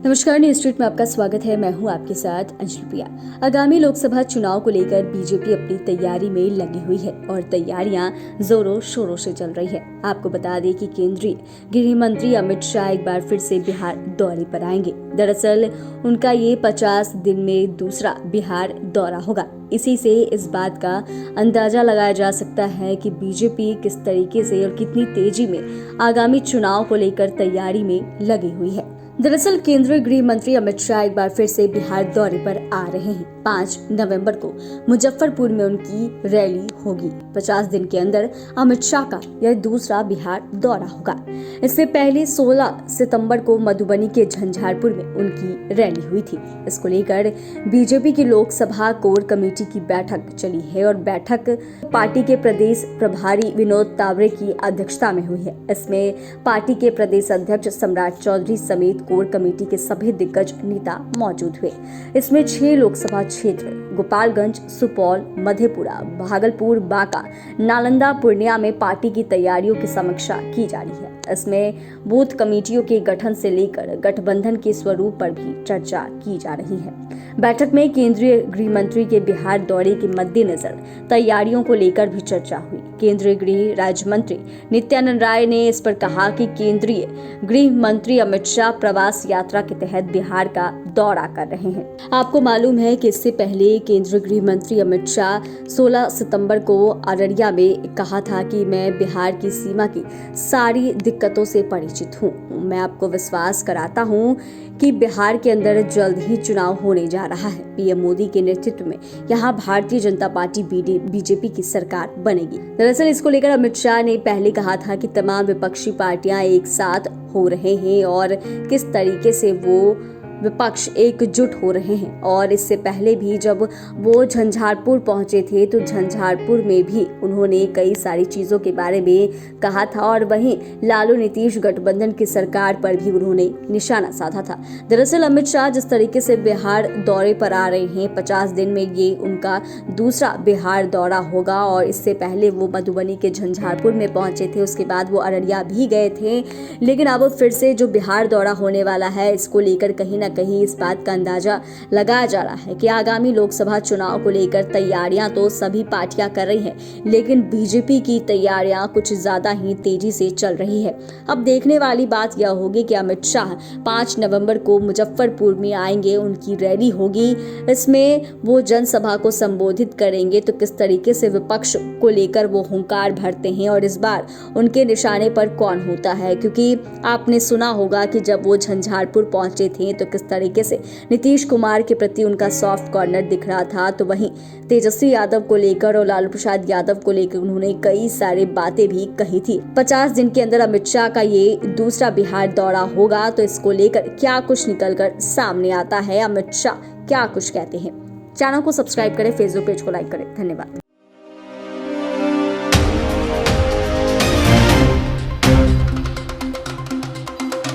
नमस्कार, news street में आपका स्वागत है। मैं हूं आपके साथ अंजलि प्रिया। आगामी लोकसभा चुनाव को लेकर बीजेपी अपनी तैयारी में लगी हुई है और तैयारियां जोरों शोरों से चल रही है। आपको बता दें कि केंद्रीय गृह मंत्री अमित शाह एक बार फिर से बिहार दौरे पर आएंगे। दरअसल उनका ये 50 दिन में दूसरा बिहार दौरा होगा। इसी से इस बात का अंदाजा लगाया जा सकता है कि बीजेपी किस तरीके से और कितनी तेजी में आगामी चुनाव को लेकर तैयारी में लगी हुई है। दरअसल केंद्रीय गृह मंत्री अमित शाह एक बार फिर से बिहार दौरे पर आ रहे हैं। 5 नवंबर को मुजफ्फरपुर में उनकी रैली होगी। 50 दिन के अंदर अमित शाह का यह दूसरा बिहार दौरा होगा। इससे पहले 16 सितंबर को मधुबनी के झंझारपुर में उनकी रैली हुई थी। इसको लेकर बीजेपी की लोकसभा कोर कमेटी की बैठक चली है और बैठक पार्टी के प्रदेश प्रभारी विनोद तावरे की अध्यक्षता में हुई है। इसमें पार्टी के प्रदेश अध्यक्ष सम्राट चौधरी समेत कोर कमेटी के सभी दिग्गज नेता मौजूद हुए। इसमें 6 लोकसभा क्षेत्र गोपालगंज, सुपौल, मधेपुरा, भागलपुर, बांका, नालंदा, पूर्णिया में पार्टी की तैयारियों की समीक्षा की जा रही है। इसमें बूथ कमेटियों के गठन से लेकर गठबंधन के स्वरूप पर भी चर्चा की जा रही है। बैठक में केंद्रीय गृह मंत्री के बिहार दौरे के मद्देनजर तैयारियों को लेकर भी चर्चा हुई। केंद्रीय गृह राज्य मंत्री नित्यानंद राय ने इस पर कहा कि केंद्रीय गृह मंत्री अमित शाह प्रवास यात्रा के तहत बिहार का दौरा कर रहे हैं। आपको मालूम है कि इससे पहले केंद्रीय गृह मंत्री अमित शाह 16 सितंबर को अररिया में कहा था कि मैं बिहार की सीमा की सारी दिक्कतों से परिचित हूँ। मैं आपको विश्वास कराता हूँ कि बिहार के अंदर जल्द ही चुनाव होने जा रहा है। पीएम मोदी के नेतृत्व में यहाँ भारतीय जनता पार्टी बीजेपी की सरकार बनेगी। दरअसल इसको लेकर अमित शाह ने पहले कहा था कि तमाम विपक्षी पार्टियां एक साथ हो रहे हैं और किस तरीके से वो विपक्ष एकजुट हो रहे हैं। और इससे पहले भी जब वो झंझारपुर पहुंचे थे तो झंझारपुर में भी उन्होंने कई सारी चीजों के बारे में कहा था और वहीं लालू नीतीश गठबंधन की सरकार पर भी उन्होंने निशाना साधा था। दरअसल अमित शाह जिस तरीके से बिहार दौरे पर आ रहे हैं, 50 दिन में ये उनका दूसरा बिहार दौरा होगा। और इससे पहले वो मधुबनी के झंझारपुर में पहुंचे थे, उसके बाद वो अररिया भी गए थे। लेकिन अब फिर से जो बिहार दौरा होने वाला है, इसको लेकर कहीं कहीं इस बात का अंदाजा लगाया जा रहा है कि आगामी लोकसभा चुनाव को लेकर तैयारियां तो सभी पार्टियां कर रही हैं, लेकिन बीजेपी की तैयारियां कुछ ज्यादा ही तेजी से चल रही है। अब देखने वाली बात यह होगी कि अमित शाह 5 नवंबर को मुजफ्फरपुर में आएंगे, उनकी रैली होगी। इसमें वो जनसभा को संबोधित करेंगे तो किस तरीके से विपक्ष को लेकर वो हुंकार भरते हैं और इस बार उनके निशाने पर कौन होता है। क्योंकि आपने सुना होगा कि जब वो झंझारपुर पहुंचे थे तो किस तरीके से नीतीश कुमार के प्रति उनका सॉफ्ट कॉर्नर दिख रहा था, तो वहीं तेजस्वी यादव को लेकर और लालू प्रसाद यादव को लेकर उन्होंने कई सारी बातें भी कही थी। 50 दिन के अंदर अमित शाह का ये दूसरा बिहार दौरा होगा, तो इसको लेकर क्या कुछ निकलकर सामने आता है, अमित शाह क्या कुछ कहते हैं। चैनल को सब्सक्राइब करें, फेसबुक पेज को लाइक करें। धन्यवाद।